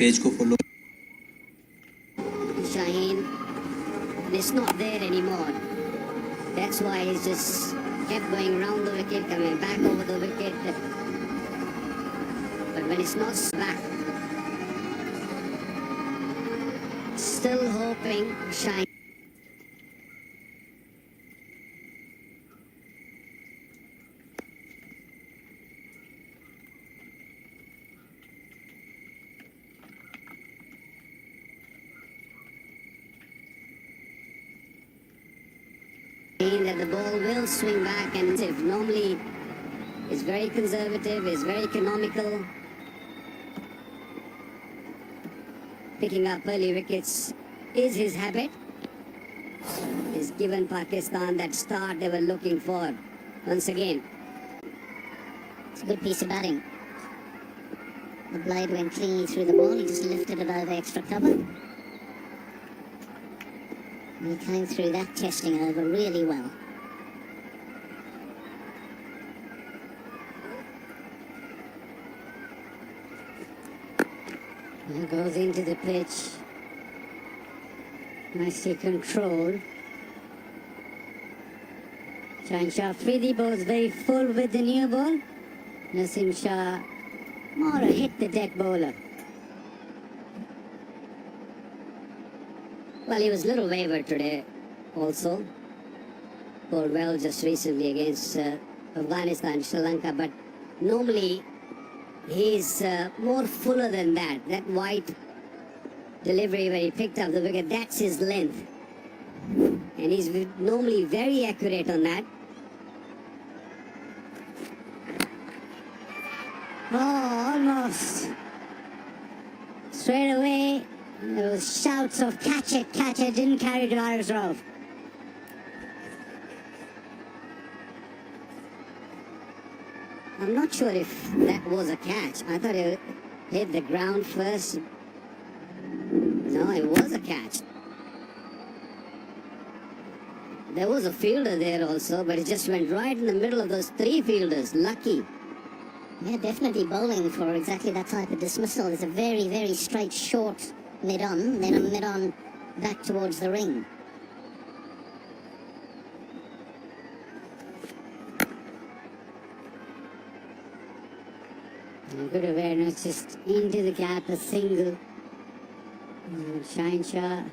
Page को follow. Shaheen is not there anymore. That's why he's just kept going round the wicket, coming back over the wicket. But when it's not back, still hoping Shaheen. That the ball will swing back, and if normally is very conservative, is very economical, picking up early wickets is his habit. He's given Pakistan that start they were looking for once again. It's a good piece of batting. The blade went cleanly through the ball, he just lifted it over extra cover. He came through that testing over really well. He goes into the pitch. Nicely controlled. Shaheen Shah Afridi bowls very full with the new ball. Naseem Shah more hit the dead bowler. Well, he was a little wavered today also. Bowled well just recently against Afghanistan, Sri Lanka, but normally he's more fuller than that. That wide delivery where he picked up the wicket, that's his length. And he's normally very accurate on that. Oh, almost. Straight away. There was shouts of catch it, didn't carry to Irish Road. I'm not sure if that was a catch. I thought it hit the ground first. No, it was a catch. There was a fielder there also, but it just went right in the middle of those three fielders. Lucky. Yeah, definitely bowling for exactly that type of dismissal. It's a very, very straight, short mid-on, then a mid-on back towards the ring. Good awareness, just into the gap, a single. Shaheen Shah,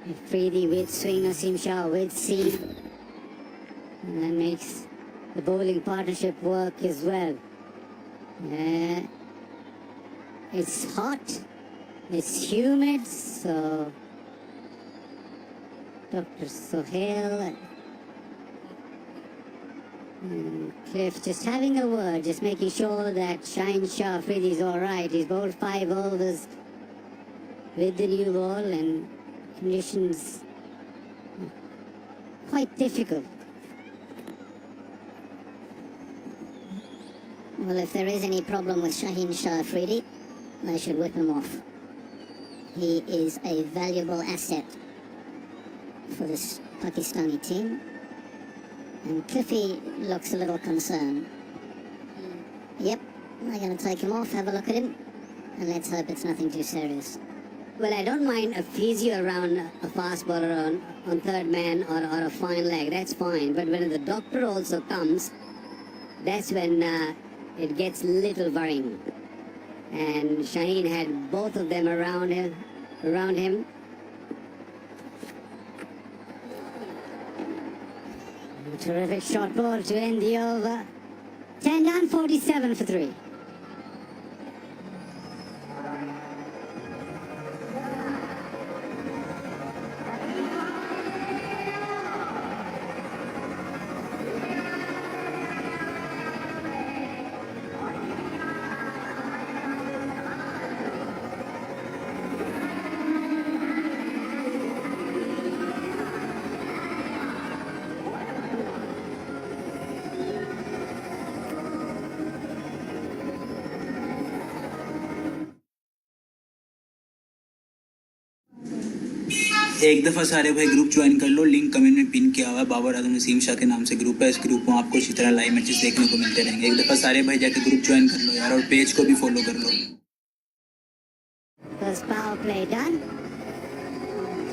Afridi with swing, Naseem Shah with seam. And that makes the bowling partnership work as well. It's hot. It's humid, so Dr. Sohail and Cliff just having a word, just making sure that Shaheen Shah Afridi is alright. He's bowled 5 overs with the new ball and conditions quite difficult. Well, if there is any problem with Shaheen Shah Afridi, they should whip him off. He is a valuable asset for this Pakistani team. And Cliffy looks a little concerned. Yep, I'm going to take him off, have a look at him, and let's hope it's nothing too serious. Well, I don't mind a physio around a fast bowler on third man or a fine leg, that's fine. But when the doctor also comes, that's when it gets a little worrying. And Shaheen had both of them around him. Terrific shot ball to end the over. 10 down, 47 for 3. एक दफ़ा सारे भाई group join कर लो, link comment में pin किया हुआ है। बाबर आजम नसीम शाह के नाम से ग्रुप है। इस ग्रुप में आपको इसी तरह लाइव मैचेस देखने को मिलते रहेंगे। एक दफ़ा सारे भाई जाके ग्रुप ज्वाइन कर लो यार, और पेज को भी फॉलो कर लो। First power play done.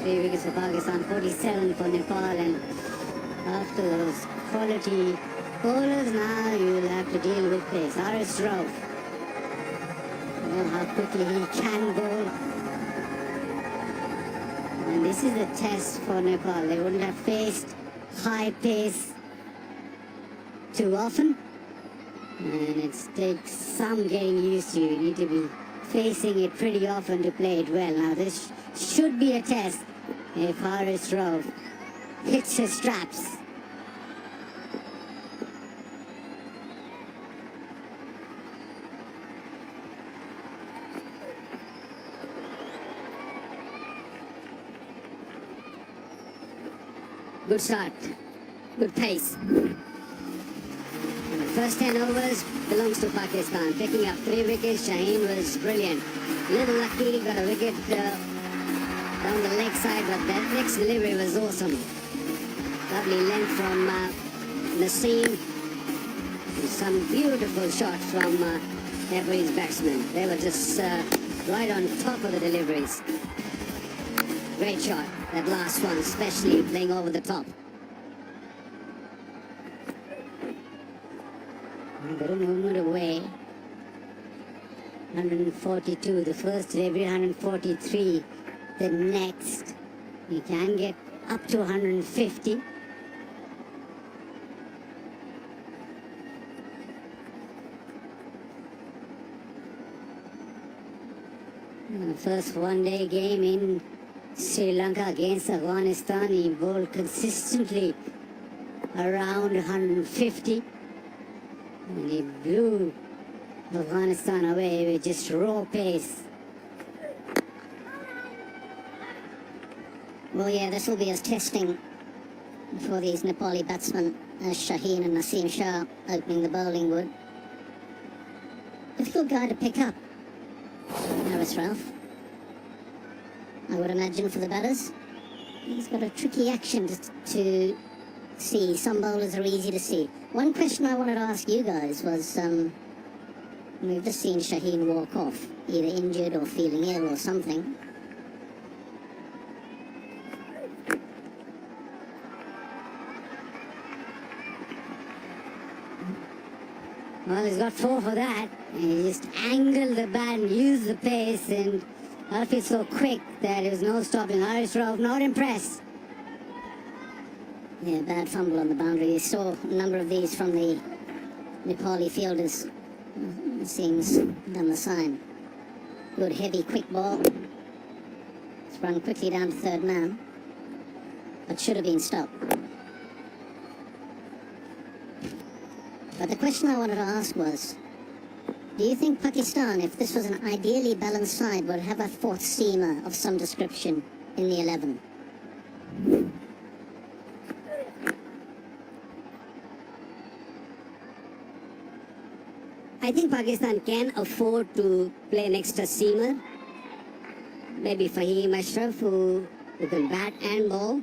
3 wickets for Pakistan, 47 for Nepal, and after those quality bowlers, now you'll have to deal with pace. Haris Rauf. You know how quickly he can bowl. And this is the test for Nepal. They wouldn't have faced high pace too often. And it takes some getting used to. You need to be facing it pretty often to play it well. Now this should be a test if Haris Rauf hits his straps. Good start, good pace. And the first 10 overs belongs to Pakistan. Picking up 3 wickets, Shaheen was brilliant. Little lucky, got a wicket down the leg side, but that next delivery was awesome. Lovely length from Naseem. Some beautiful shots from Nepalese batsmen. They were just right on top of the deliveries. Great shot, that last one, especially playing over the top. Better movement away. 142, the first delivery, 143. The next, you can get up to 150. First one-day game in Sri Lanka against Afghanistan, he bowled consistently around 150. And he blew Afghanistan away with just raw pace. Well, yeah, this will be as testing for these Nepali batsmen as Shaheen and Naseem Shah opening the bowling would. Difficult guy to pick up, Haris Rauf. I would imagine for the batters. He's got a tricky action to see. Some bowlers are easy to see. One question I wanted to ask you guys was, we've just seen Shaheen walk off, either injured or feeling ill or something. Well, he's got 4 for that. He just angled the bat and used the pace, and Alfie so quick that there was no stopping. Haris Rauf not impressed. Yeah, bad fumble on the boundary. You saw a number of these from the Nepali fielders. It seems done the sign. Good heavy quick ball. Sprung quickly down to third man, but should have been stopped. But the question I wanted to ask was, do you think Pakistan, if this was an ideally balanced side, would have a fourth seamer of some description in the 11? I think Pakistan can afford to play an extra seamer. Maybe Fahim Ashraf, who can bat and bowl.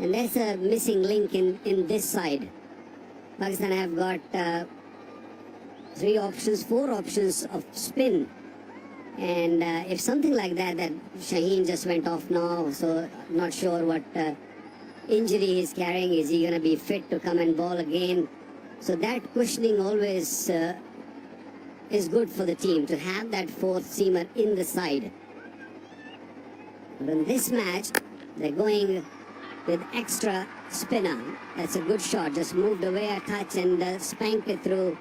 And there's a missing link in this side. Pakistan have got 3 options, 4 options of spin. And if something like that Shaheen just went off now, so not sure what injury he's carrying. Is he going to be fit to come and bowl again? So that cushioning always is good for the team, to have that 4th seamer in the side. But in this match, they're going with extra spinner. That's a good shot, just moved away a touch and spanked it through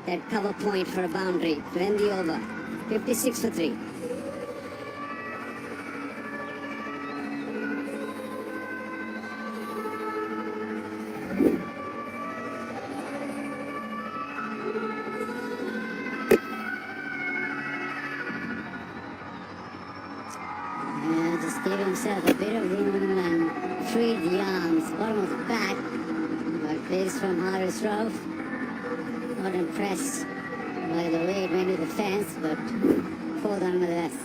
that cover point for a boundary to end the over. 56 for 3. Just gave himself a bit of room and freed the arms. Bottom of the bat. But pace from Haris Rauf. Not impressed by the way it went to the fence, but 4th nonetheless.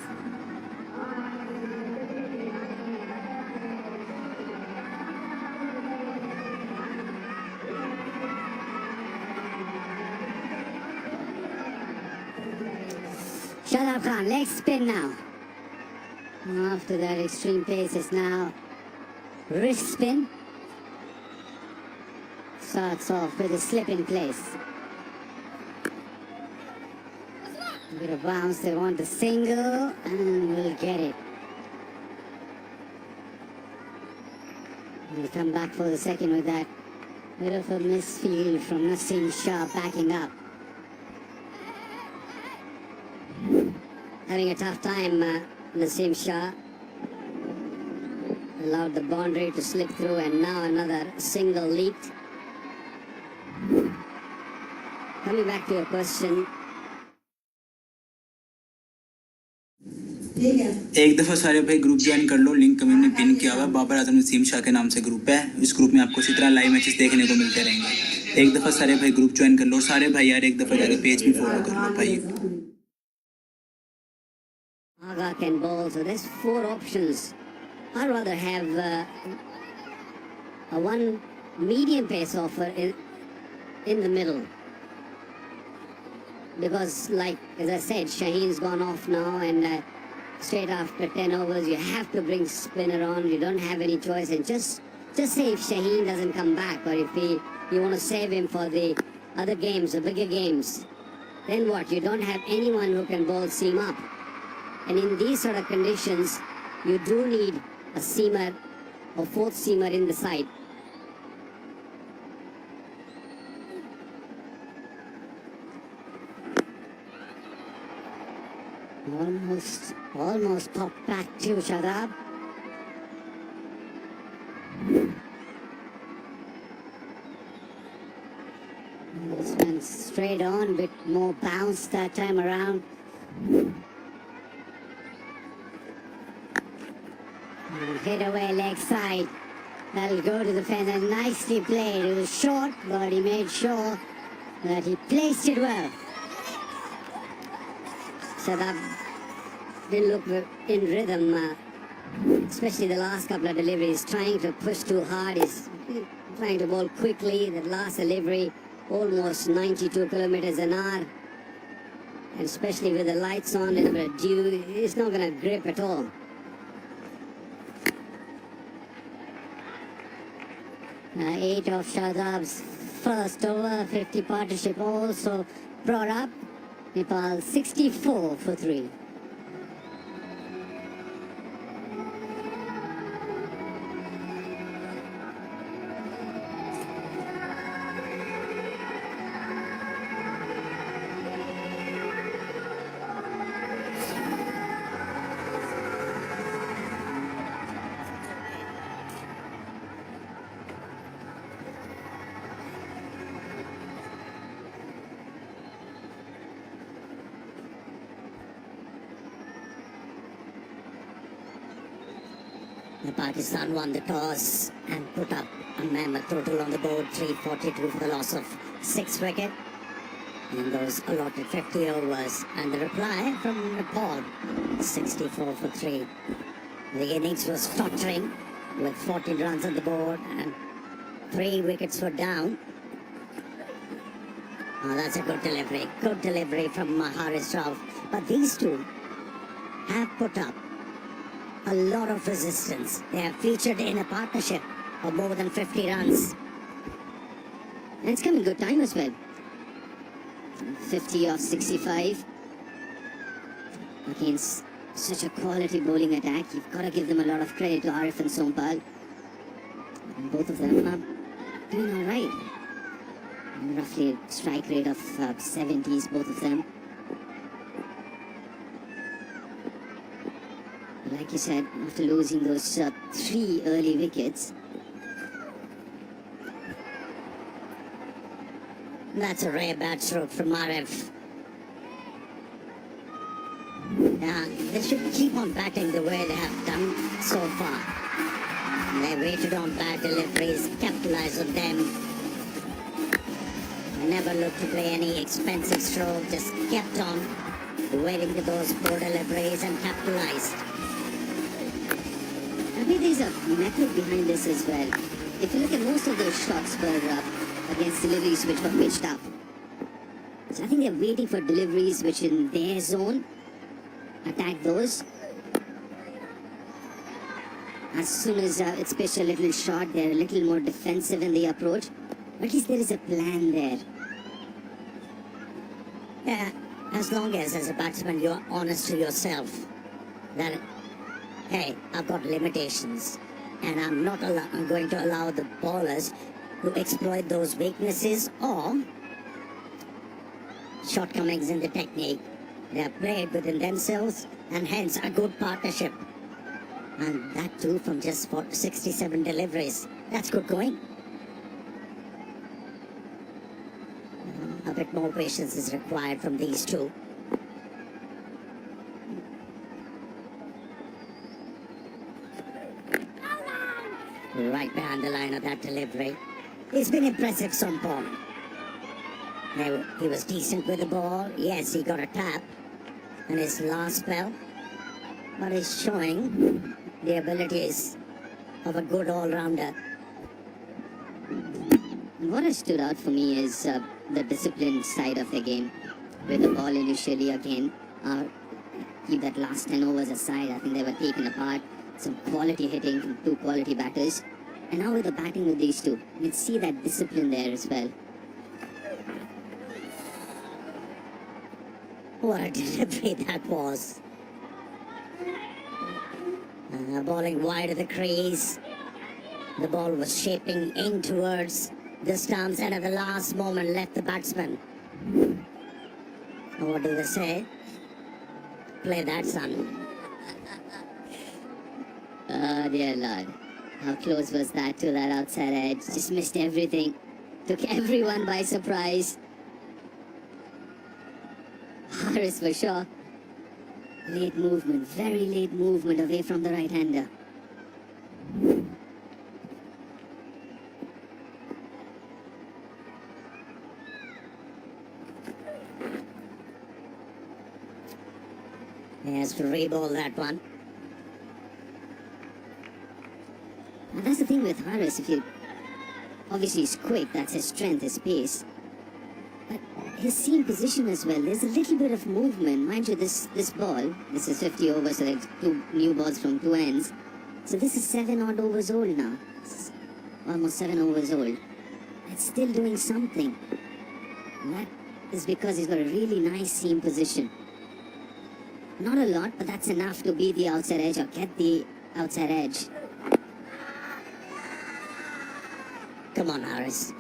Shadab Khan, leg spin now. After that extreme pace is now wrist spin. Starts off with a slip in place. A bit of bounce, they want the single and will get it. We'll come back for the second with that bit of a misfield from Naseem Shah backing up. Having a tough time, Naseem Shah. Allowed the boundary to slip through and now another single leaped. Coming back to your question. एक दफ़ा सारे भाई group join कर लो, link comment में pin किया हुआ है। बाबर आजम नसीम शाह के नाम से ग्रुप है। इस ग्रुप में आपको इसी तरह लाइव मैचेस देखने को मिलते रहेंगे। एक दफ़ा सारे भाई ग्रुप ज्वाइन कर लो। सारे भाई यार एक दफ़ा जाके पेज भी फॉलो कर लो भाई। Aga can bowl, so there's 4 options. I'd rather have a one medium pace offer in the middle. Because, like, as I said, Shaheen's gone off now, and straight after 10 overs, you have to bring spinner on. You don't have any choice. And just say if Shaheen doesn't come back, or if you want to save him for the other games, the bigger games, then what? You don't have anyone who can bowl seam up. And in these sort of conditions, you do need a seamer or fourth seamer in the side. Almost popped back to Shadab. This went straight on, bit more bounce that time around. Hit away leg side. That'll go to the fence and nicely played. It was short, but he made sure that he placed it well. Shadab didn't look in rhythm, especially the last couple of deliveries, trying to push too hard. He's trying to bowl quickly. That last delivery, almost 92 kilometers an hour. And especially with the lights on and a bit of dew, it's not going to grip at all. Now 8 of Shadab's first over, 50 partnership also brought up. Nepal 64 for 3. Pakistan won the toss and put up a mammoth total on the board, 342 for the loss of 6 wicket in those allotted 50 overs. And the reply from Nepal, 64 for 3. The innings was tottering with 14 runs on the board and 3 wickets were down. Oh, that's a good delivery from Haris Rauf. But these two have put up a lot of resistance. They have featured in a partnership of more than 50 runs. And it's come in good time as well. 50 of 65. Against such a quality bowling attack, you've got to give them a lot of credit to Arif and Sompal. And both of them are doing alright. Roughly a strike rate of 70s, both of them. Like you said, after losing those 3 early wickets, that's a rare bad stroke from Arif. Yeah, they should keep on batting the way they have done so far. They waited on bad deliveries, capitalized on them. Never looked to play any expensive stroke, just kept on waiting for those poor deliveries and capitalized. I think there's a method behind this as well. If you look at most of those shots were against deliveries which were pitched up. So I think they're waiting for deliveries which in their zone attack those. As soon as it's pitched a little short, they're a little more defensive in the approach. But at least there is a plan there. Yeah, as long as a batsman you're honest to yourself that, hey, I've got limitations and I'm going to allow the bowlers to exploit those weaknesses or shortcomings in the technique. They are played within themselves and hence a good partnership. And that too from just 67 deliveries. That's good going. A bit more patience is required from these two. Right behind the line of that delivery. He's been impressive, Sompong. He was decent with the ball. Yes, he got a tap in his last spell. But he's showing the abilities of a good all-rounder. What has stood out for me is the disciplined side of the game. With the ball initially again, keep that last 10 overs aside, I think they were taken apart. Some quality hitting from two quality batters. And now with the batting with these two, you can see that discipline there as well. What a delivery that was. Bowling wide of the crease. The ball was shaping in towards the stumps and at the last moment left the batsman. What do they say? Play that, son. Oh dear Lord. How close was that to that outside edge? Just missed everything. Took everyone by surprise. Harris for sure. Late movement, very late movement away from the right-hander. He has to re-ball that one. And that's the thing with Harris, obviously he's quick, that's his strength, his pace. But his seam position as well, there's a little bit of movement. Mind you, this ball, this is 50 overs, so there's two new balls from two ends. So this is 7 odd overs old now. It's almost 7 overs old. It's still doing something. And that is because he's got a really nice seam position. Not a lot, but that's enough to beat the outside edge or get the outside edge. Come on, Harris.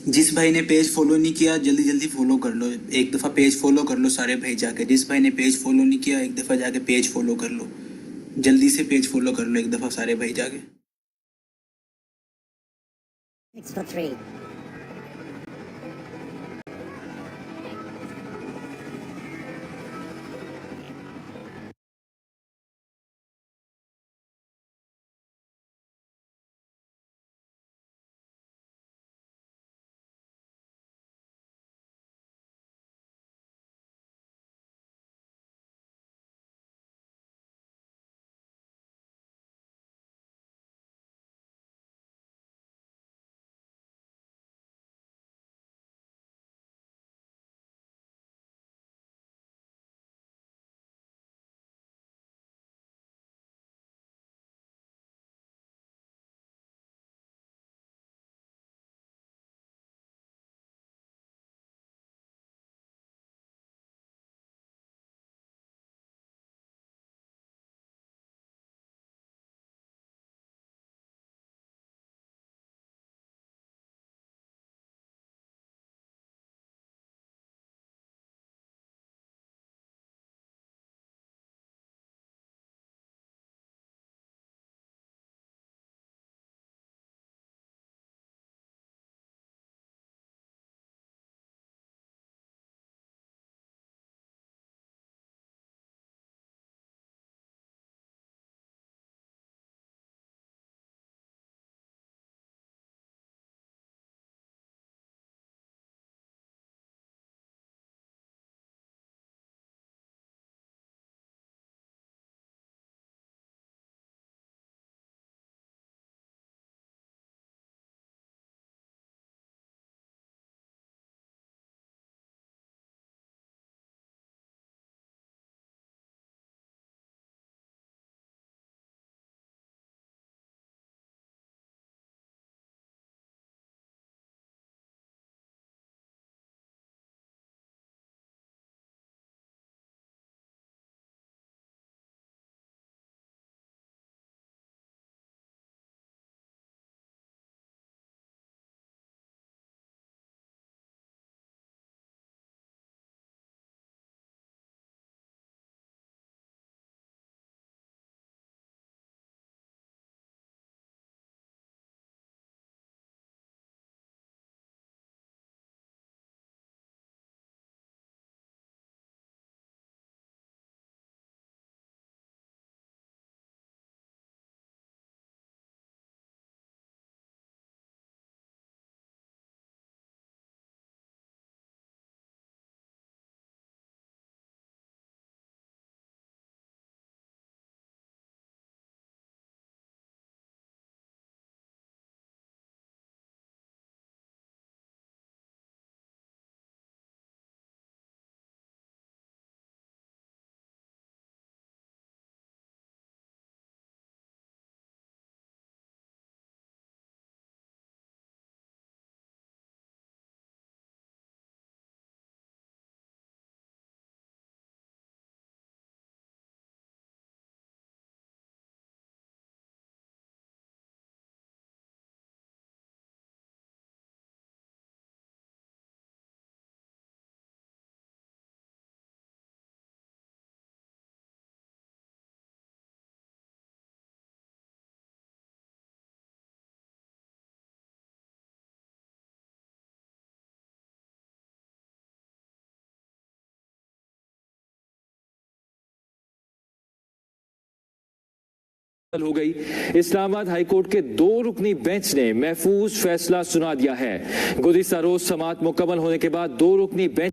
जिस भाई ने page follow नहीं किया जल्दी जल्दी follow कर लो, एक दफ़ा पेज फॉलो कर लो सारे भाई जाके। जिस भाई ने पेज फॉलो नहीं किया एक दफ़ा जाके पेज फॉलो कर लो, जल्दी से पेज फॉलो कर लो एक दफ़ा सारे भाई जाके। 6 for 3. हो गई। इस्लामाबाद हाईकोर्ट के 2 रुकनी बेंच ने महफूज फैसला सुना दिया है। गुज़िश्ता रोज समाअत मुकम्मल होने के बाद 2 रुकनी bench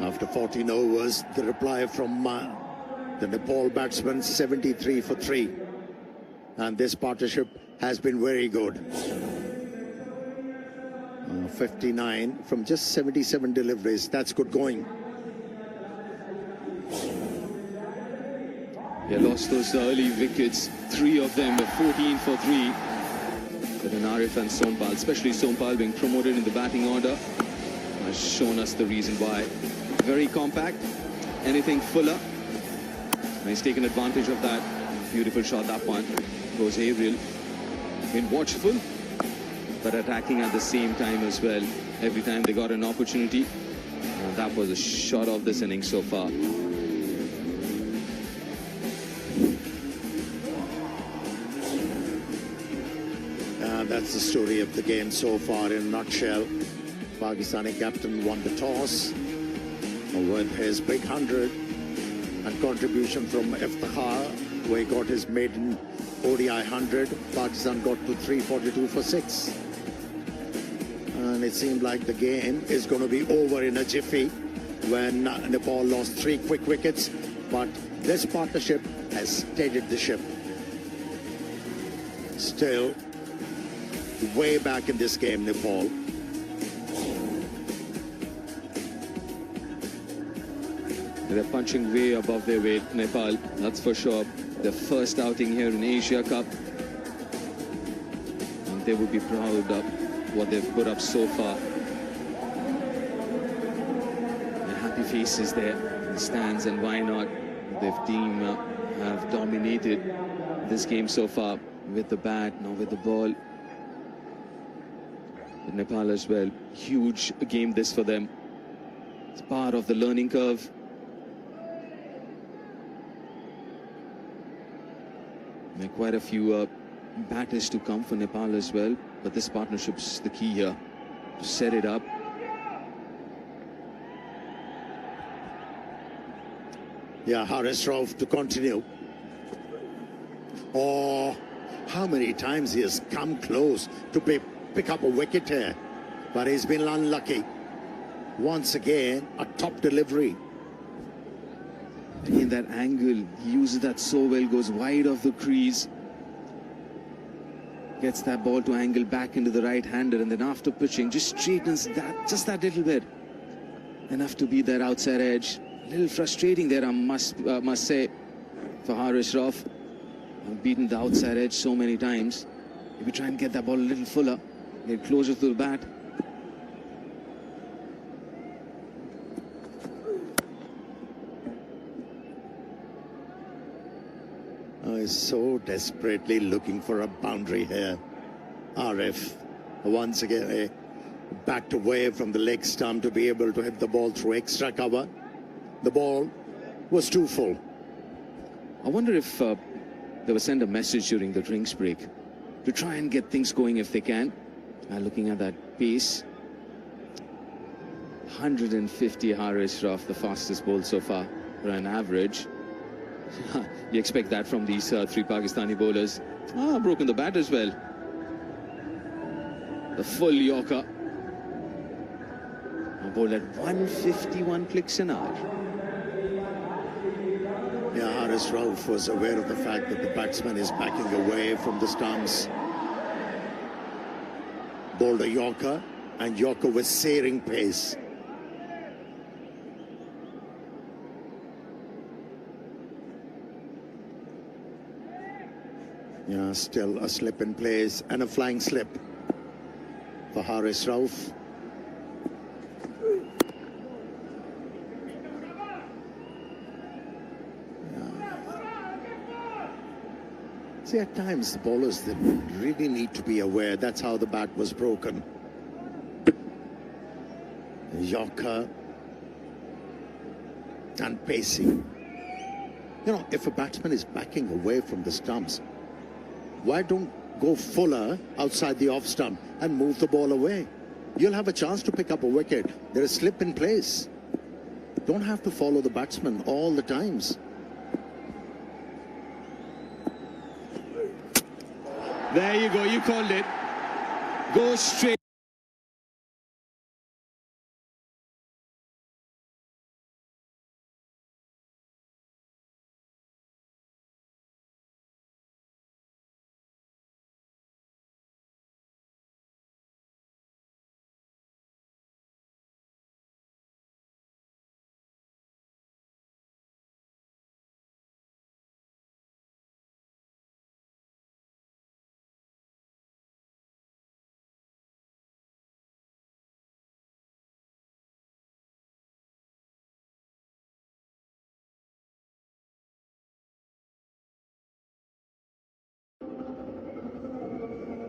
After 14 overs, the reply from the Nepal batsman, 73 for 3. And this partnership has been very good. 59 from just 77 deliveries. That's good going. They lost those early wickets, 3 of them were 14 for 3. But then Arif and Sompal, especially Sompal being promoted in the batting order, has shown us the reason why. Very compact, anything fuller. And he's taken advantage of that. Beautiful shot, that one. Goes aerial. Been watchful, but attacking at the same time as well. Every time they got an opportunity. And that was a shot of this innings so far. That's the story of the game so far in a nutshell. Pakistani captain won the toss with his big 100 and contribution from Iftikhar, where he got his maiden ODI 100. Pakistan got to 342 for 6. And it seemed like the game is going to be over in a jiffy when Nepal lost 3 quick wickets. But this partnership has steadied the ship. Still, way back in this game, Nepal. They're punching way above their weight, Nepal, that's for sure. Their first outing here in Asia Cup. And they will be proud of what they've put up so far. Their happy faces there in the stands, and why not? Their team have dominated this game so far with the bat, now with the ball. But Nepal as well, huge game this for them. It's part of the learning curve. There are quite a few batters to come for Nepal as well, but this partnership's the key here to set it up. Yeah, Haris Rauf to continue. Oh, how many times he has come close to pick up a wicket here, but he's been unlucky. Once again, a top delivery. Again, that angle, he uses that so well, goes wide of the crease. Gets that ball to angle back into the right-hander, and then after pitching, just straightens that, just that little bit. Enough to beat that outside edge. A little frustrating there, I must say, for Haris Rauf. I've beaten the outside edge so many times. If you try and get that ball a little fuller, get closer to the bat. Is so desperately looking for a boundary here. Arif, once again, backed away from the leg stump to be able to hit the ball through extra cover. The ball was too full. I wonder if they will send a message during the drinks break to try and get things going if they can. Looking at that pace, 150 Haris Rauf, the fastest ball so far for an average. You expect that from these three Pakistani bowlers. Broken the bat as well. The full Yorker. A ball at 151 clicks an hour. Yeah, Haris Rauf was aware of the fact that the batsman is backing away from the stumps. Bowled a Yorker, and Yorker was searing pace. Yeah, still a slip in place and a flying slip for Haris Rauf. See, at times the bowlers, they really need to be aware. That's how the bat was broken. Yorker and pacing. You know, if a batsman is backing away from the stumps, why don't go fuller outside the off stump and move the ball away? You'll have a chance to pick up a wicket. There is slip in place. Don't have to follow the batsman all the times. There you go, you called it. Go straight.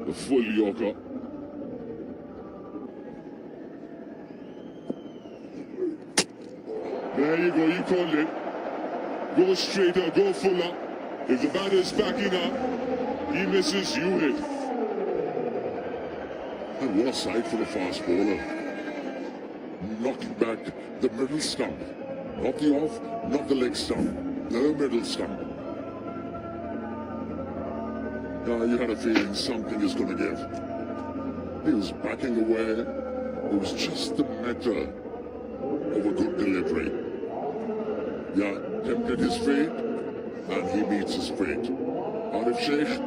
The full Yorker. There you go, you called it. Go straighter, go fuller. If the batter is backing up, he misses, you hit. And what a sight for the fast bowler. Knocking back the middle stump. Not the off, not the leg stump. The middle stump. You had a feeling something is going to give. He was backing away. It was just the matter of a good delivery. Yeah, tempted his fate, and he meets his fate. Arif Sheikh,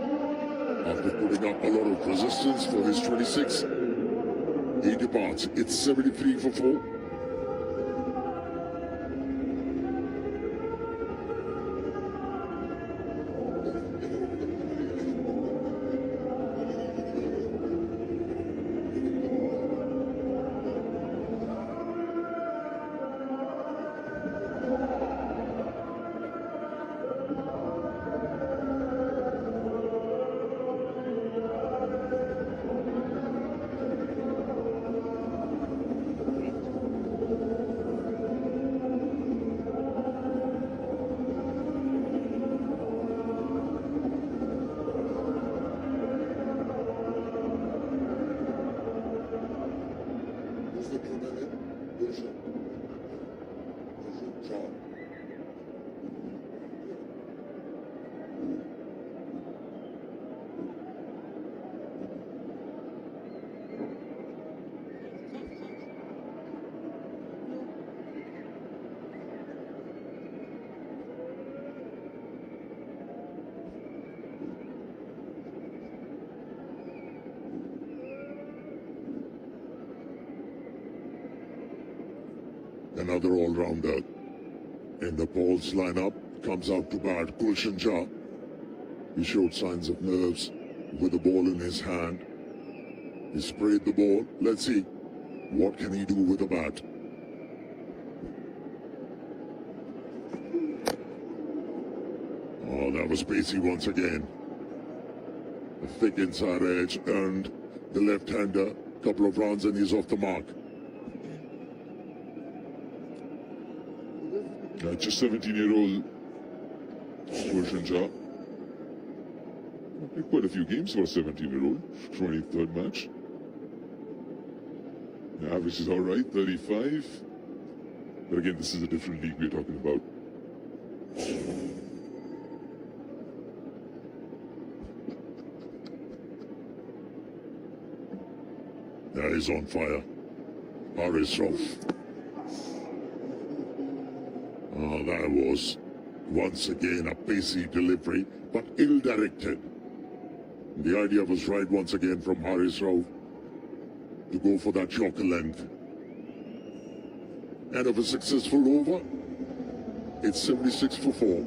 after putting up a lot of resistance for his 26, he departs. It's 73 for 4. Another all-rounder in Nepal's lineup comes out to bat. Gulshan Shah. He showed signs of nerves with the ball in his hand. He sprayed the ball. Let's see, what can he do with the bat? Oh, that was pacey once again. The thick inside edge earned the left-hander a couple of runs and he's off the mark. Just 17-year-old Gulshan Shah. Played quite a few games for a 17-year-old. 23rd match. The average is all right, 35. But again, this is a different league we're talking about. Yeah, he's on fire. Haris Rauf. That was once again a pacey delivery, but ill-directed. The idea was right once again from Haris Rauf to go for that Yorker length. End of a successful over. It's 76 for 4.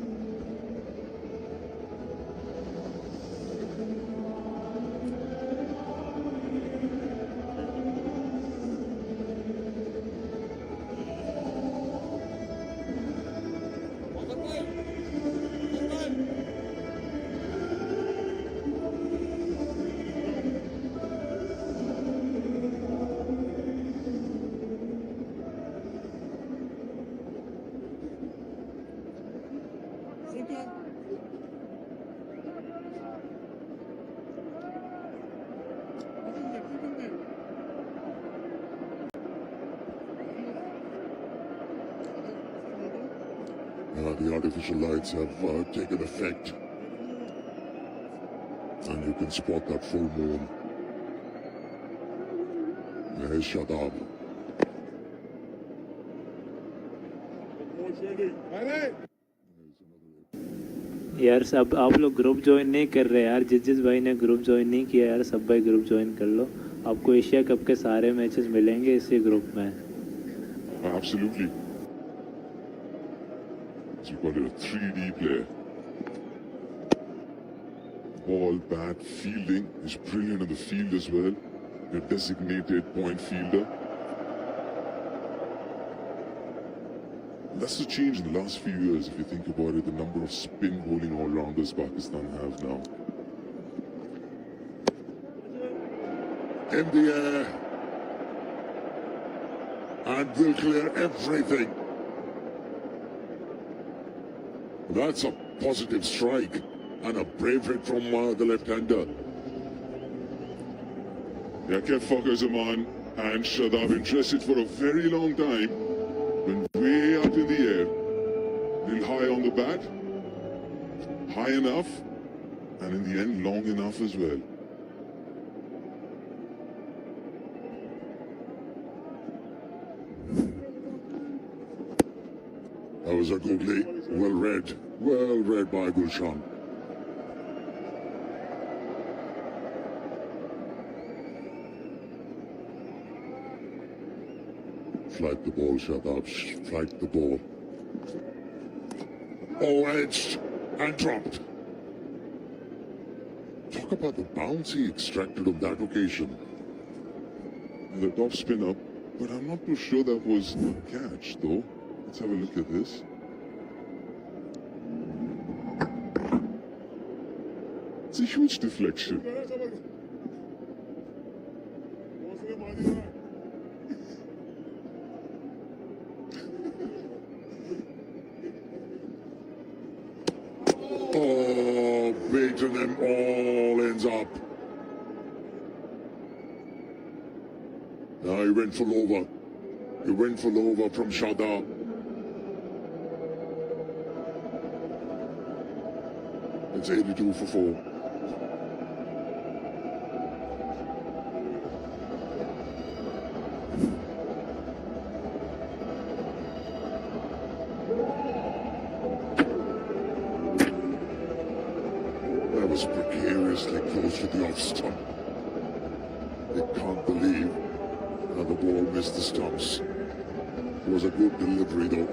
The artificial lights have taken effect. And you can spot that full moon. There's Shadab. यार सब आप लोग group join नहीं कर रहे यार। जिस भाई ने ग्रुप ज्वाइन नहीं किया यार, सब भाई ग्रुप ज्वाइन कर लो। आपको एशिया कप के सारे मैचेस मिलेंगे इसी ग्रुप में। Absolutely. So you've got a 3D player. Ball, bat, fielding is brilliant in the field as well. A designated point fielder. That's the change in the last few years, if you think about it, the number of spin bowling all-rounders Pakistan have now. In the air. And will clear everything. That's a positive strike and a brave hit from the left-hander. Yeah, kept focus on and Shadab interested for a very long time. Went way up in the air. Little high on the bat. High enough. And in the end, long enough as well. That was a googly. Well read by Gulshan. Flag the ball, Shadab. Flag the ball. Oh, edged and dropped. Talk about the bounce he extracted on that occasion. The top spin up, but I'm not too sure that was a catch, though. Let's have a look at this. It's a huge deflection. Oh, beating them all ends up. Now he went full over. He went full over from Shadab. It's 82 for 4. That was precariously close to the off stump. They can't believe how the ball missed the stumps. It was a good delivery though.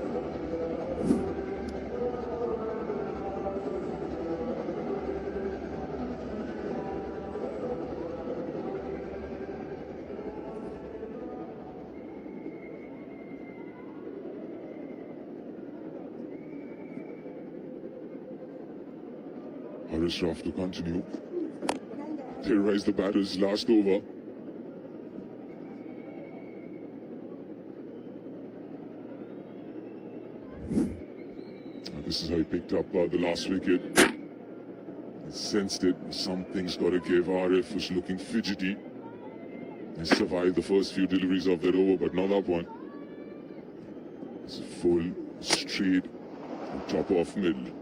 Haris Rauf to continue. Terrorize the batters last over. This is how he picked up the last wicket. He sensed it. Something's got to give. Arif was looking fidgety. He survived the first few deliveries of that over, but not that one. It's a full, straight, top off middle.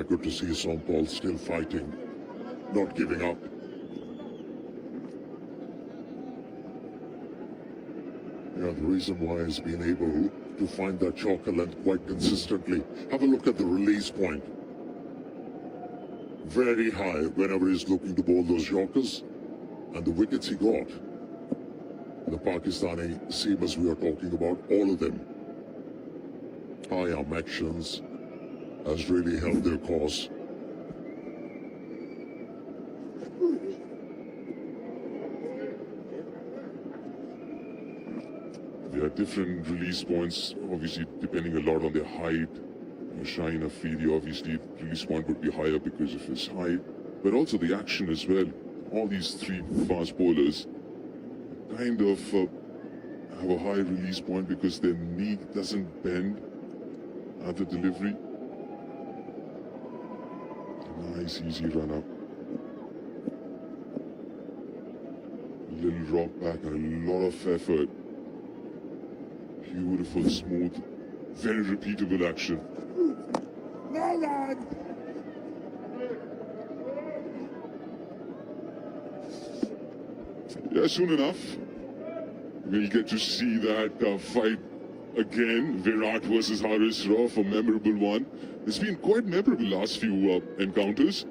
good to see Sompal still fighting, not giving up. Yeah, the reason why he's been able to find that chalker length quite consistently. Have a look at the release point. Very high whenever he's looking to bowl those Yorkers. And the wickets he got, the Pakistani seamers we are talking about, all of them, high arm actions, has really helped their cause. There are different release points, obviously depending a lot on their height. Shaheen Afridi, obviously, release point would be higher because of his height, but also the action as well. All these three fast bowlers kind of have a high release point because their knee doesn't bend at the delivery. A nice, easy run up. A little rock back and a lot of effort. Beautiful, smooth, very repeatable action. Yeah, soon enough, we'll get to see that fight again, Virat versus Haris Rauf, a memorable one. It's been quite memorable last few encounters.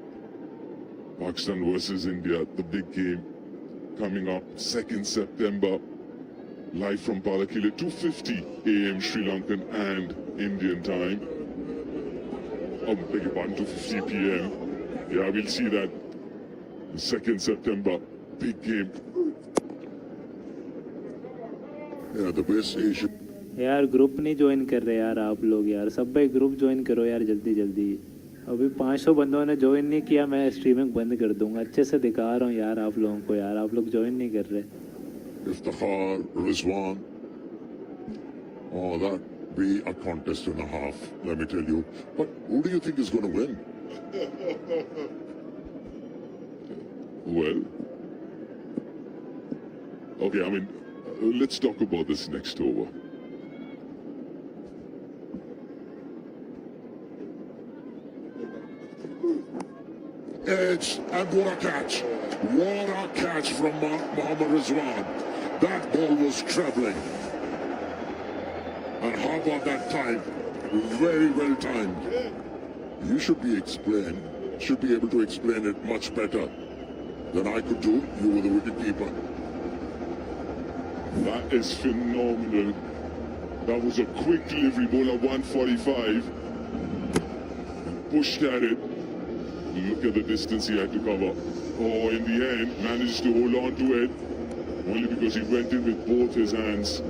Pakistan versus India, the big game coming up 2nd September. Live from Palakile, 2:50 AM Sri Lankan and Indian time. Oh, beg your pardon, 2:50 PM. Yeah, we'll see that 2nd September, big game. Yeah, the best Asian. यार group नहीं join कर रहे यार आप लोग यार, सब भाई ग्रुप ज्वाइन करो यार जल्दी जल्दी। अभी 500 बंदों ने ज्वाइन नहीं किया, मैं स्ट्रीमिंग बंद कर दूंगा। अच्छे से दिखा रहा हूँ यार आप लोगों को, यार आप लोग ज्वाइन नहीं कर रहे। Iftikhar, Rizwan. Oh, that be a contest and a half, let me tell you. But who do you think is going to win? Well, okay, I mean, let's talk about this next over. Edge, and what a catch. What a catch from Mohammad Rizwan. That ball was traveling. And how about that time? Very well timed. You should be able to explain it much better than I could do. You were the wicketkeeper. That is phenomenal. That was a quick delivery, bowler 145. Pushed at it. Look at the distance he had to cover. Oh, in the end, managed to hold on to it. Only because he went in with both his hands.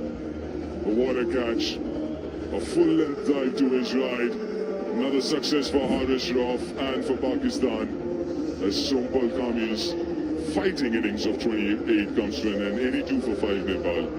But what a catch. A full-length dive to his right. Another success for Haris Rauf and for Pakistan. As Sompal Kami's fighting innings of 28 comes to an end. 82 for 5 Nepal.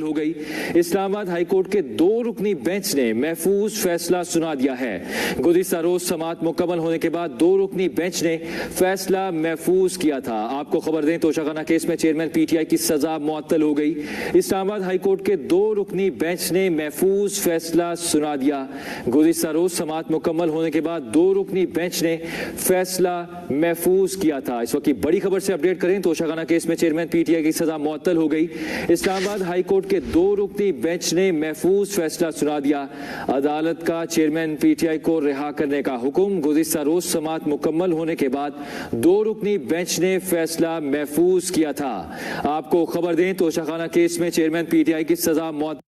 हो गई। Islamabad high court के 2 रुकनी bench ने महफूज फैसला सुना दिया है। गुज़िश्ता रोज समाअत मुकम्मल होने के बाद 2 रुकनी बेंच ने फैसला महफूज किया था। आपको खबर दें, तोशाखाना केस में चेयरमैन पीटीआई की सजा मुअत्तल हो गई। इस्लामाबाद हाईकोर्ट के 2 रुकनी बेंच ने महफूज फैसला सुना दिया। गुज़िश्ता रोज समाअत मुकम्मल होने के बाद 2 रुकनी बेंच ने फैसला महफूज किया था। इस वक्त की बड़ी खबर से अपडेट करें, तोशाखाना केस में चेयरमैन पीटीआई की सजा मुअत्तल हो गई। इस्लामाबाद हाईकोर्ट के 2 रुकनी बेंच ने महफूज फैसला सुना दिया। अदालत का चेयरमैन पीटीआई को रिहा करने का हुक्म। गुज़िश्ता रोज समाअत मुकम्मल होने के बाद 2 रुकनी बेंच ने फैसला महफूज किया था। आपको खबर दें, तोशाखाना केस में चेयरमैन पीटीआई की सजा मौत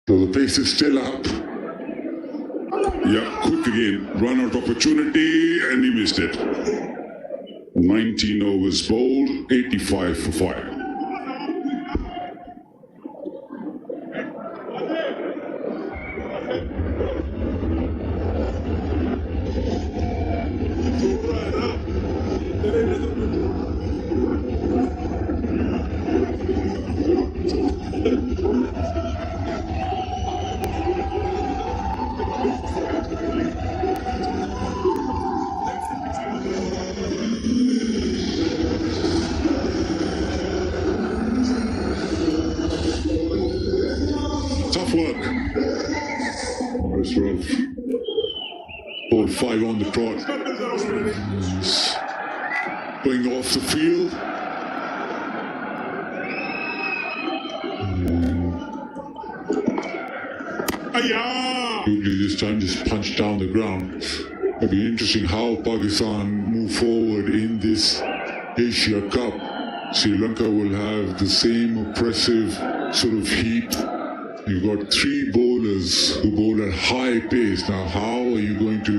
So the pace is still up. Yeah, quick again. Run out opportunity and he missed it. 19 overs bowled, 85 for 5. Tough work. Nice run. 4-5 on the trot. Going off the field. This time just punched down the ground. It'll be interesting how Pakistan move forward in this Asia Cup. Sri Lanka will have the same oppressive sort of heat. You've got 3 bowlers who bowl at high pace. Now, how are you going to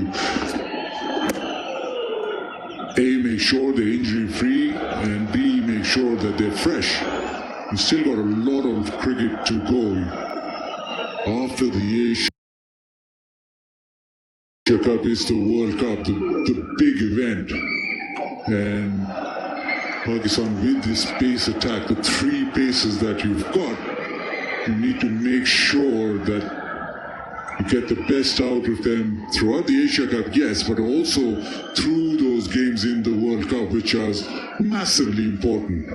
A, make sure they're injury free, and B, make sure that they're fresh? You've still got a lot of cricket to go after the Asia Cup is the World Cup, the big event. And Pakistan, with this pace attack, the 3 paces that you've got, you need to make sure that you get the best out of them throughout the Asia Cup, yes, but also through those games in the World Cup, which are massively important.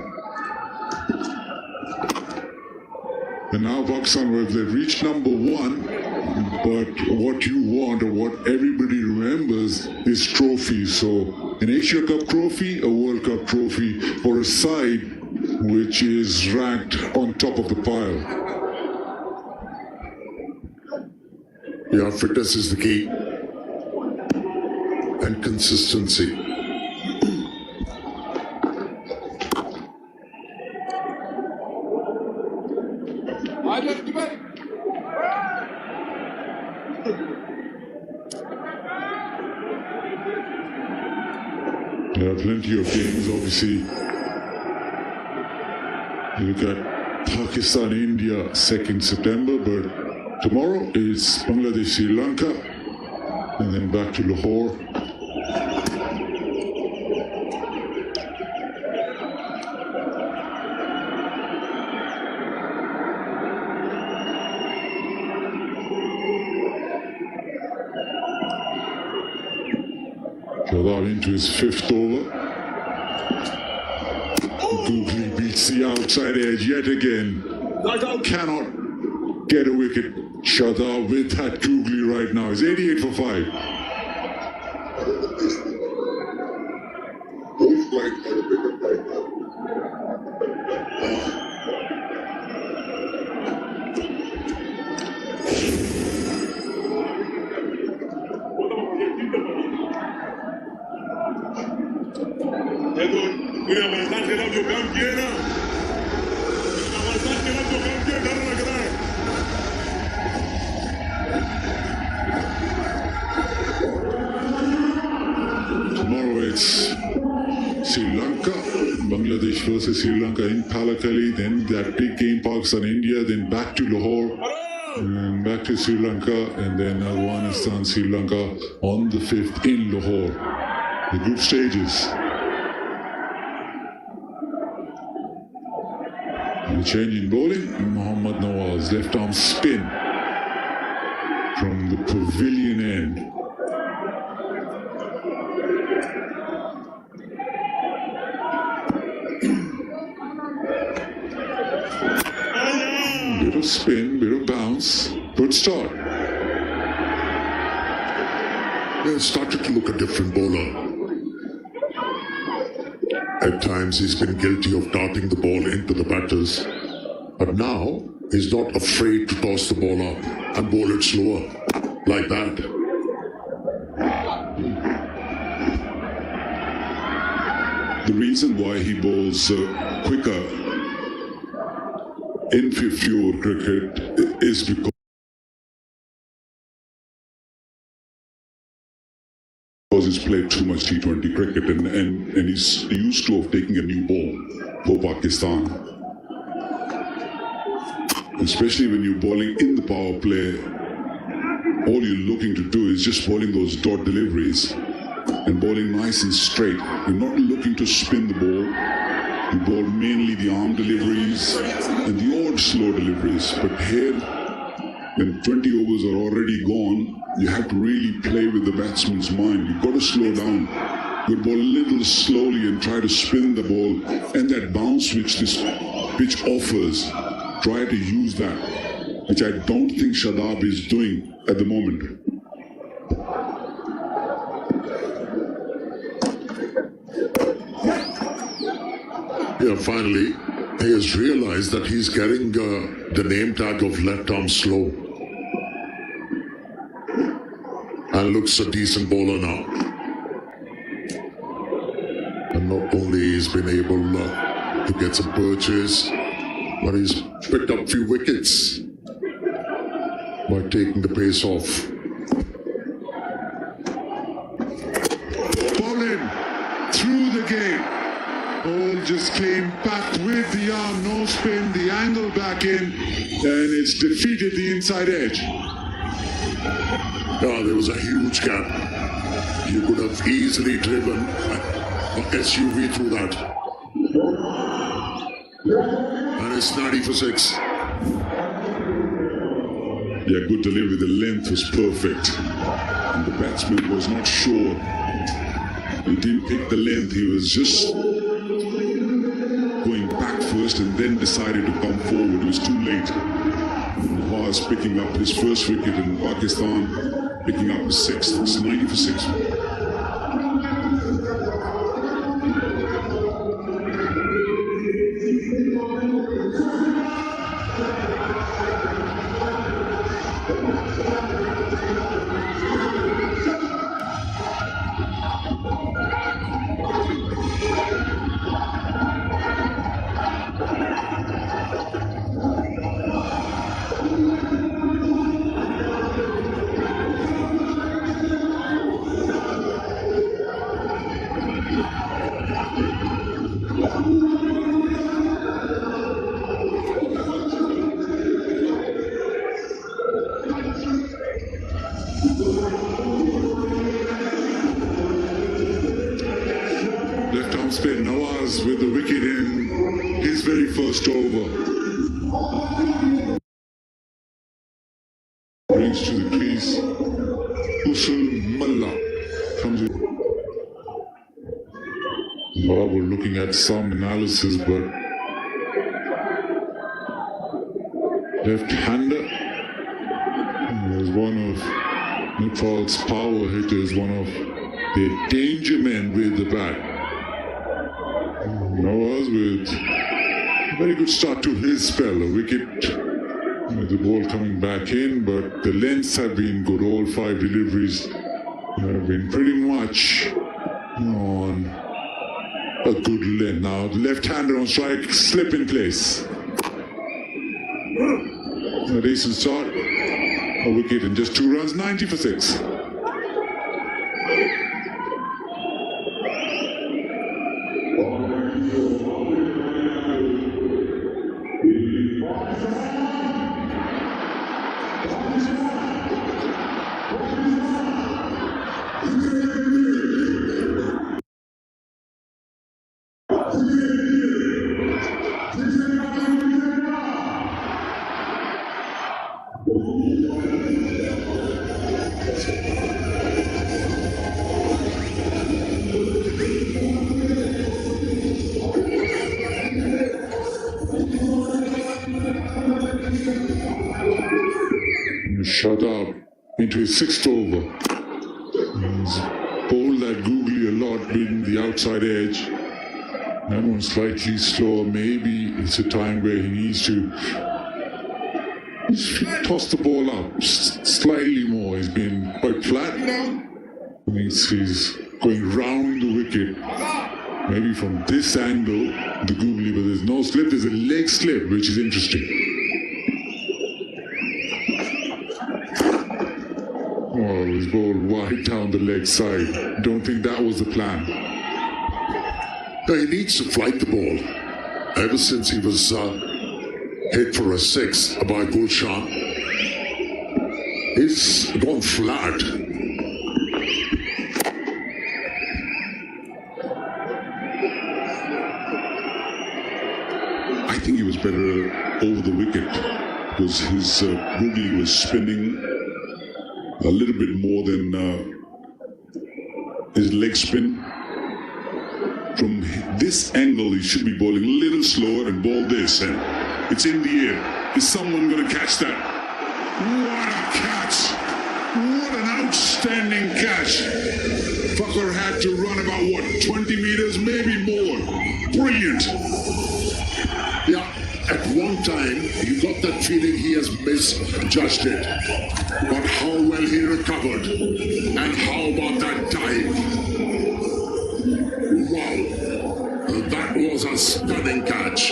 And now Pakistan, well, they've reached number 1, but what you want or what everybody remembers is trophies. So an Asia Cup trophy, a World Cup trophy for a side which is ranked on top of the pile. Yeah, fitness is the key. And consistency. There are plenty of games, obviously. You look at Pakistan, India, 2nd September, but tomorrow is Bangladesh, Sri Lanka, and then back to Lahore. Shadab into his 5th over. Googly beats the outside edge yet again. Cannot get a wicket. Shadab with that googly right now. He's 88 for 5. पूरे अफगानिस्तान के जो काम किए ना, अफगानिस्तान के जो काम किए versus Sri Lanka in Palakali, then that big game Pakistan-India, then back to Lahore, and back to Sri Lanka, and then Afghanistan-Sri Lanka on the 5th in Lahore. The group stages. And the change in bowling, Mohammad Nawaz, left arm spin from the pavilion end. Bit of spin, bit of bounce, good start. They started to look a different bowler. At times he's been guilty of darting the ball into the batters, but now he's not afraid to toss the ball up and bowl it slower, like that. The reason why he bowls quicker in 50-over cricket is because he's played too much T20 cricket and he's used to of taking a new ball for Pakistan. Especially when you're bowling in the power play, all you're looking to do is just bowling those dot deliveries and bowling nice and straight. You're not looking to spin the ball. You bowl mainly the arm deliveries and the odd slow deliveries. But here, when 20 overs are already gone, you have to really play with the batsman's mind. You've got to slow down. You bowl a little slowly and try to spin the ball. And that bounce which this pitch offers, try to use that, which I don't think Shadab is doing at the moment. Yeah, finally, he has realized that he's carrying the name tag of left arm slow. And looks a decent bowler now. And not only he's been able to get some perches, but he's picked up a few wickets by taking the pace off. Bowling through the gate. Ball just came back with the arm, no spin, the angle back in, and it's defeated the inside edge. There was a huge gap. You could have easily driven an SUV through that. And it's 90 for 6. Yeah, good delivery. The length was perfect. And the batsman was not sure. He didn't pick the length. He was just going back first and then decided to come forward. It was too late. Nawaz picking up his first wicket in Pakistan, picking up his 6th. It's 90 for 6. Left arm spin, Nawaz with the wicket in his very first over. Brings to the crease. Usul Malla comes in. We're looking at some analysis, but left-hander is one of Nepal's power hitters, one of the danger men with the bat. Nawaz with a very good start to his spell, a wicket with the ball coming back in, but the lengths have been good. All 5 deliveries have been pretty much on a good length. Now the left-hander on strike, slip in place. A decent start, a wicket and just 2 runs, 90 for 6. into his sixth over. He's bowled that googly a lot, being the outside edge. That one's slightly slower. Maybe it's a time where he needs to toss the ball up slightly more. He's been quite flat now. He's going round the wicket. Maybe from this angle, the googly, but there's no slip. There's a leg slip, which is interesting. Oh, he's bowled wide down the leg side. Don't think that was the plan. No, he needs to flight the ball. Ever since he was hit for a six by Gulshan, he's gone flat. I think he was better over the wicket because his googly was spinning a little bit more than his leg spin. From this angle, he should be bowling a little slower and bowl this, and it's in the air. Is someone going to catch that? What a catch! What an outstanding catch! Fucker had to run about, what, 20 meters, maybe more. Brilliant! Yeah, at one time, you got that feeling he has misjudged it. But how well he recovered. And how about that dive? Wow, that was a stunning catch.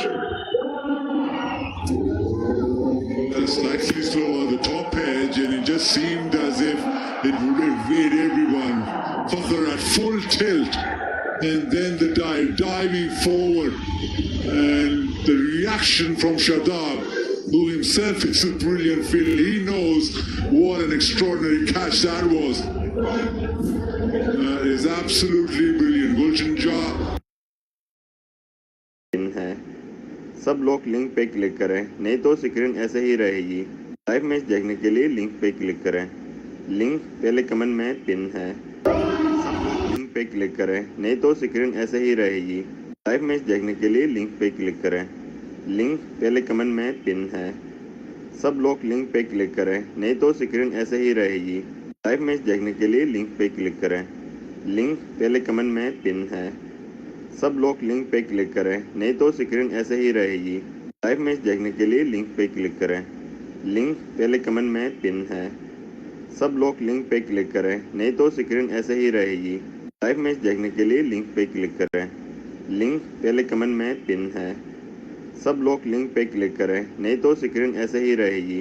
Slightly slower, the top edge, and it just seemed as if it would evade everyone. Fucker at full tilt, and then the dive, diving forward, and the reaction from Shadab, who himself is a brilliant fielder. He knows what an extraordinary catch that was. That is absolutely brilliant. Gulshan Jah. है सब लोग link पे click करें, नहीं तो screen ऐसे ही रहेगी। Live match देखने के लिए लिंक पे क्लिक करें। लिंक पहले कमेंट में पिन है। सब लोग लिंक पे क्लिक करें, नहीं तो स्क्रीन ऐसे ही रहेगी। लाइव मैच देखने के लिए लिंक पे क्लिक करें। लिंक पहले कमेंट में पिन है। सब लोग लिंक पे क्लिक करें, नहीं तो स्क्रीन ऐसे ही रहेगी। लाइव मैच देखने के लिए लिंक पे क्लिक करें। लिंक पहले कमेंट में पिन है। सब लोग लिंक पे क्लिक करें, नहीं तो स्क्रीन ऐसे ही रहेगी। लाइव मैच देखने के लिए लिंक पे क्लिक करें। लिंक पहले कमेंट में पिन है। सब लोग लिंक पे क्लिक करें, नहीं तो स्क्रीन ऐसे ही रहेगी। लाइव मैच देखने के लिए लिंक पे क्लिक करें। लिंक पहले कमेंट में पिन है। सब लोग लिंक पे क्लिक करें, नहीं तो स्क्रीन ऐसे ही रहेगी।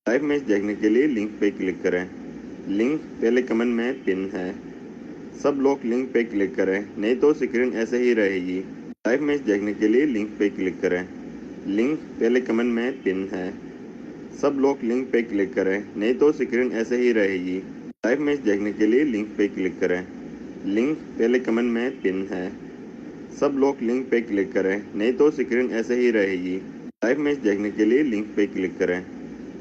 लाइव मैच देखने के लिए लिंक पे क्लिक करें। लिंक पहले कमेंट में पिन है। सब लोग लिंक पे क्लिक करें, नहीं तो स्क्रीन ऐसे ही रहेगी। लाइव मैच देखने के लिए लिंक पे क्लिक करें। लिंक पहले कमेंट में पिन है। सब लोग लिंक पे क्लिक करें, नहीं तो स्क्रीन ऐसे ही रहेगी। लाइव मैच देखने के लिए लिंक पे क्लिक करें। लिंक पहले कमेंट में पिन है। सब लोग लिंक पे क्लिक करें, नहीं तो स्क्रीन ऐसे ही रहेगी। लाइव मैच देखने के लिए लिंक पे क्लिक करें।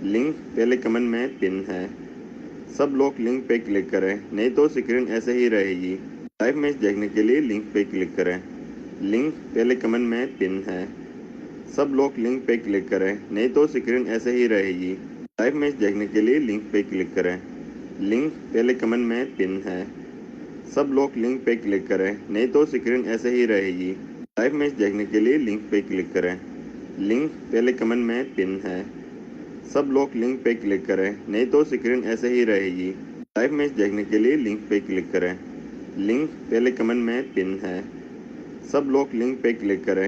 लिंक पहले कमेंट में पिन है। सब लोग लिंक पे क्लिक करें, नहीं तो स्क्रीन ऐसे ही रहेगी। लाइव मैच देखने के लिए लिंक पे क्लिक करें। लिंक पहले कमेंट में पिन है। सब लोग लिंक पे क्लिक करें, नहीं तो स्क्रीन ऐसे ही रहेगी। लाइव मैच देखने के लिए लिंक पे क्लिक करें। लिंक पहले कमेंट में पिन है। सब लोग लिंक पे क्लिक करें, नहीं तो स्क्रीन ऐसे ही रहेगी। लाइव मैच देखने के लिए लिंक पे क्लिक करें। लिंक पहले कमेंट में पिन है। सब लोग लिंक पे क्लिक करें, नहीं तो स्क्रीन ऐसे ही रहेगी। लाइव मैच देखने के लिए लिंक पे क्लिक करें। लिंक पहले कमेंट में पिन है। सब लोग लिंक पे क्लिक करें।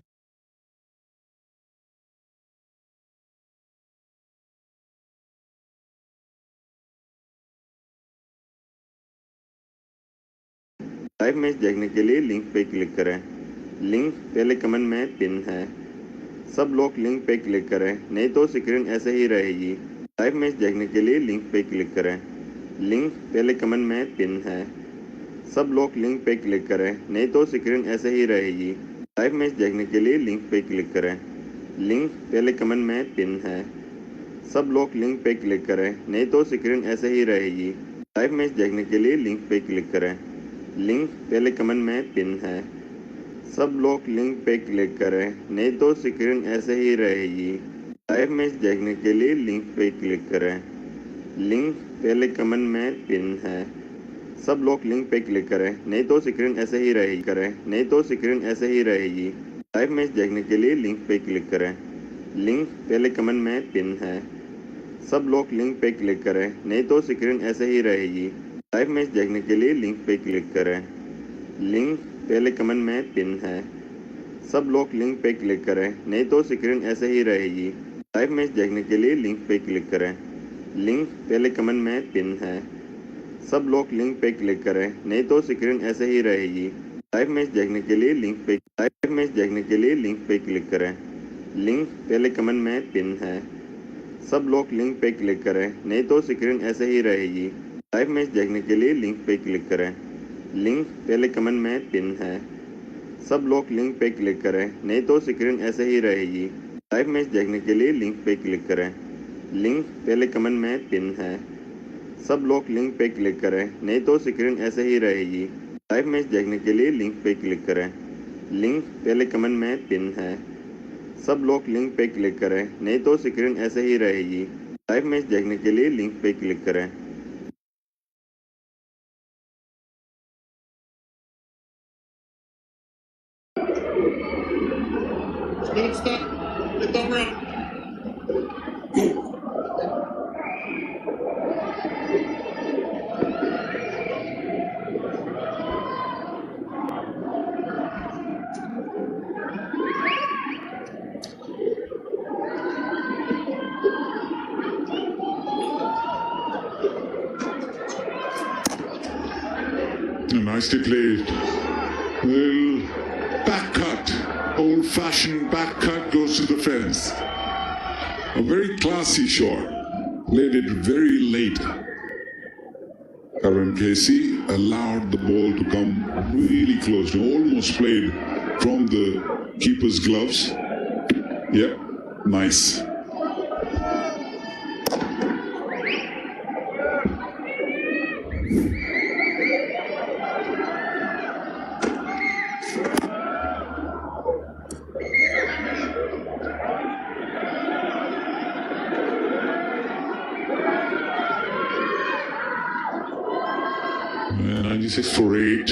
लाइव मैच देखने के लिए लिंक पे क्लिक करें। लिंक पहले कमेंट में पिन है। सब लोग लिंक पे क्लिक करें, नहीं तो स्क्रीन ऐसे ही रहेगी। लाइव मैच देखने के लिए लिंक पे क्लिक करें। लिंक पहले कमेंट में पिन है। सब लोग लिंक पे क्लिक करें, नहीं तो स्क्रीन ऐसे ही रहेगी। लाइव मैच देखने के लिए लिंक पे क्लिक करें। लिंक पहले कमेंट में पिन है। सब लोग लिंक पे क्लिक करें, नहीं तो स्क्रीन ऐसे ही रहेगी। लाइव मैच देखने के लिए लिंक पे क्लिक करें। लिंक पहले कमेंट में पिन है। सब लोग लिंक पे क्लिक करें, नहीं तो स्क्रीन ऐसे ही रहेगी। लाइव मैच देखने के लिए लिंक पे क्लिक करें। लिंक पहले कमेंट में पिन है। सब लोग लिंक पे क्लिक करें, नहीं तो स्क्रीन ऐसे ही रहेगी। लाइव मैच देखने के लिए लिंक पे क्लिक करें। लिंक पहले कमेंट में पिन है। सब लोग लिंक पे क्लिक करें, नहीं तो स्क्रीन ऐसे ही रहेगी। लाइव मैच देखने के लिए लिंक पे क्लिक करें। लिंक पहले कमेंट में पिन है। सब लोग लिंक पे क्लिक करें, नहीं तो स्क्रीन ऐसे ही रहेगी। लाइव मैच देखने के लिए लिंक पे क्लिक करें। लिंक पहले कमेंट में पिन है। सब लोग लिंक पे क्लिक करें, नहीं तो स्क्रीन ऐसे ही रहेगी। लाइव मैच देखने के लिए लिंक पे क्लिक करें। लिंक पहले कमेंट में पिन है। सब लोग लिंक पे क्लिक करें, नहीं तो स्क्रीन ऐसे ही रहेगी। लाइव मैच देखने के लिए लिंक पे क्लिक करें। लिंक पहले कमेंट में पिन है। सब लोग लिंक पे क्लिक करें, नहीं तो स्क्रीन ऐसे ही रहेगी। लाइव मैच देखने के लिए लिंक पे क्लिक करें। लिंक पहले कमेंट में पिन है। सब लोग लिंक पे क्लिक करें, नहीं तो स्क्रीन ऐसे ही रहेगी। लाइव मैच देखने के लिए लिंक पे क्लिक करें। लिंक पहले कमेंट में पिन है। सब लोग लिंक पे क्लिक करें, नहीं तो स्क्रीन ऐसे ही रहेगी। लाइव मैच देखने के लिए लिंक पे क्लिक करें। Nicely played. Little back cut, old-fashioned back cut goes to the fence. A very classy shot. Played it very late. Karan Casey allowed the ball to come really close. Almost played from the keeper's gloves. Yep, nice. And 96 for 8.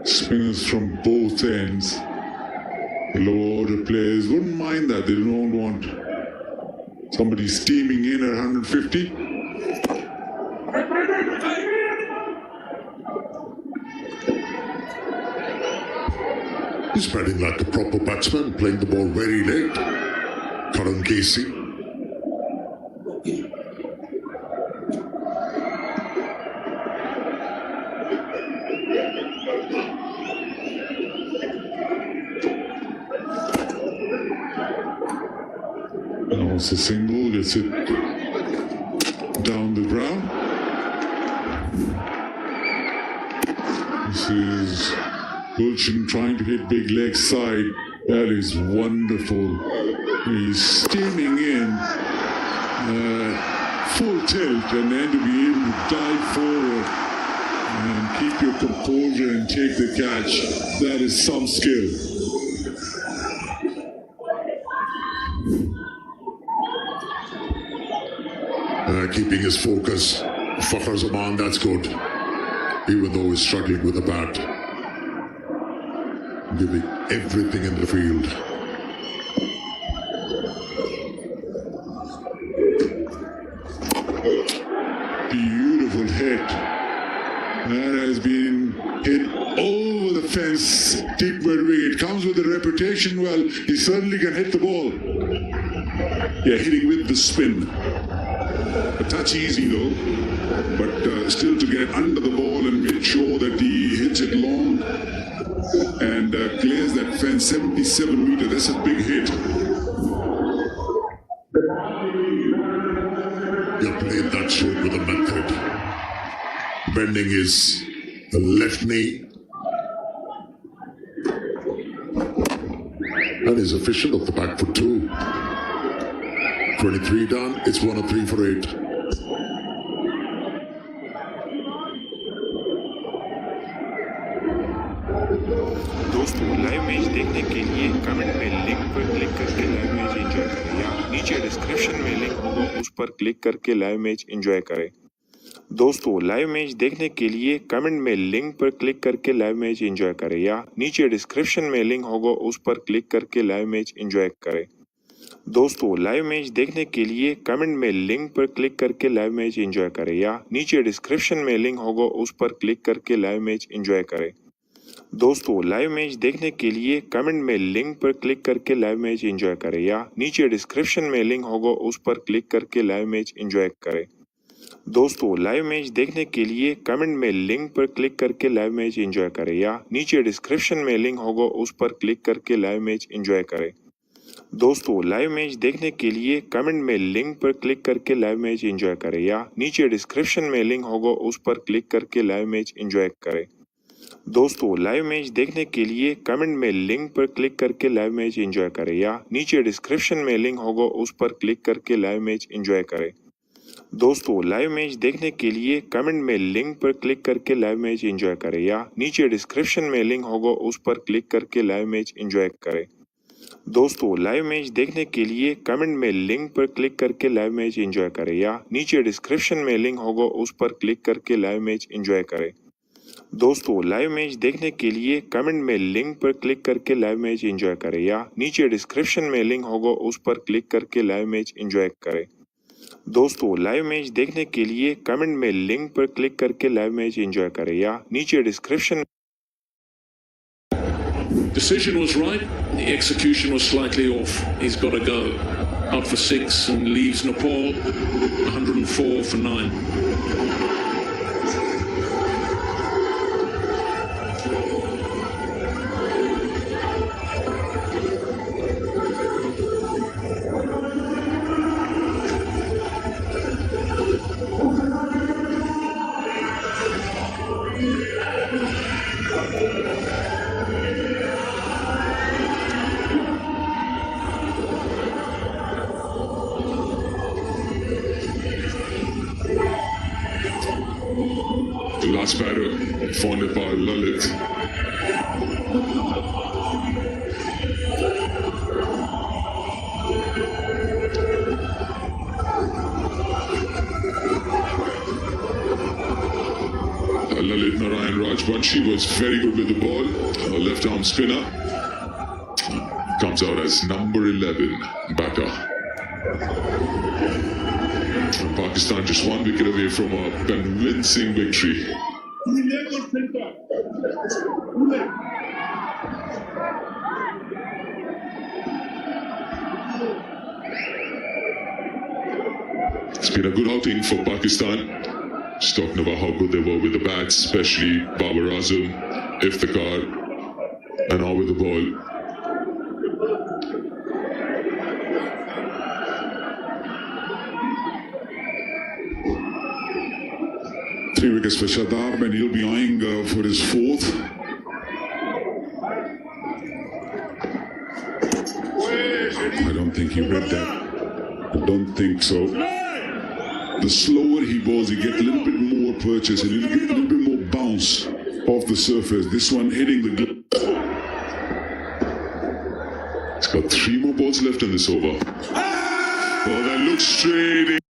Spinners from both ends. Low order players wouldn't mind that. They don't want somebody steaming in at 150. He's batting like a proper batsman, playing the ball very late. Karan Casey. Now it's a single, gets it down the ground. This is Gulshan trying to hit big leg side. That is wonderful. He's steaming in full tilt, and then to be able to dive forward and keep your composure and take the catch, that is some skill. Keeping his focus. Fakhar Zaman, that's good. Even though he's struggling with the bat. Giving everything in the field. Beautiful hit. That has been hit over the fence, deep mid-wicket. It comes with a reputation. Well, he certainly can hit the ball. Yeah, hitting with the spin. A touch easy though, but still to get under the ball and make sure that he hits it long and clears that fence 77 meters. That's a big hit. You played that shot with a method. Bending his left knee. And he's efficient off the back for 2. 23 done, it's 1 of 3 for 8. दोस्तों live match देखने देखने के लिए comment में link पर click करके live match enjoy करें या नीचे डिस्क्रिप्शन में लिंक होगा उस पर क्लिक करके लाइव मैच एंजॉय करें। दोस्तों लाइव मैच देखने के लिए कमेंट में लिंक पर क्लिक करके लाइव मैच एंजॉय करें या नीचे डिस्क्रिप्शन में लिंक होगा उस पर क्लिक करके लाइव मैच एंजॉय करें। दोस्तों लाइव मैच देखने के लिए कमेंट में लिंक पर क्लिक करके लाइव मैच एंजॉय करें या नीचे डिस्क्रिप्शन में लिंक होगा उस पर क्लिक करके लाइव मैच एंजॉय करें। दोस्तों लाइव मैच देखने के लिए कमेंट में लिंक पर क्लिक करके लाइव मैच एंजॉय करें या नीचे डिस्क्रिप्शन में लिंक होगा उस पर क्लिक करके लाइव मैच एंजॉय करें। दोस्तों लाइव मैच देखने के लिए कमेंट में लिंक पर क्लिक करके लाइव मैच एंजॉय करें या नीचे डिस्क्रिप्शन में लिंक होगा उस पर क्लिक करके लाइव मैच एंजॉय करें। दोस्तों लाइव मैच देखने के लिए कमेंट में लिंक पर क्लिक करके लाइव मैच एंजॉय करें या नीचे डिस्क्रिप्शन में लिंक होगा उस पर क्लिक करके लाइव मैच एंजॉय करें। दोस्तों लाइव मैच देखने के लिए कमेंट में लिंक पर क्लिक करके लाइव मैच एंजॉय करें या नीचे डिस्क्रिप्शन में लिंक होगा उस पर क्लिक करके लाइव मैच एंजॉय करें। दोस्तों लाइव मैच देखने के लिए कमेंट में लिंक पर क्लिक करके लाइव मैच एंजॉय करें या नीचे डिस्क्रिप्शन में लिंक होगा उस पर क्लिक करके लाइव मैच एंजॉय करें। दोस्तों लाइव मैच देखने के लिए कमेंट में लिंक पर क्लिक करके लाइव मैच एंजॉय करें या नीचे डिस्क्रिप्शन में लिंक होगा उस पर क्लिक करके लाइव मैच एंजॉय करें। दोस्तों लाइव मैच देखने के लिए कमेंट में लिंक पर क्लिक करके लाइव मैच एंजॉय करें या नीचे डिस्क्रिप्शन में लिंक होगा उस पर क्लिक करके लाइव मैच एंजॉय करें। दोस्तों लाइव मैच देखने के लिए कमेंट में लिंक पर क्लिक करके लाइव मैच एंजॉय करें या नीचे description Decision was right, the execution was slightly off. He's got to go. Up for 6 and leaves Nepal 104 for 9. The last batter for Nepal, Lalit. Lalit Narayan Rajbanshi was very good with the ball. A left arm spinner. Comes out as number 11 batter. Pakistan just one wicket away from a convincing victory. It's been a good outing for Pakistan. Just talking about how good they were with the bats, especially Babar Azam, Iftikhar, and now with the ball. Three wickets for Shadab, and he'll be eyeing for his fourth. I don't think he read that. I don't think so. The slower he bowls, he gets a little bit more purchase, a little bit more bounce off the surface. This one hitting the glove. He's got 3 more balls left in this over. Oh, that looks straight in.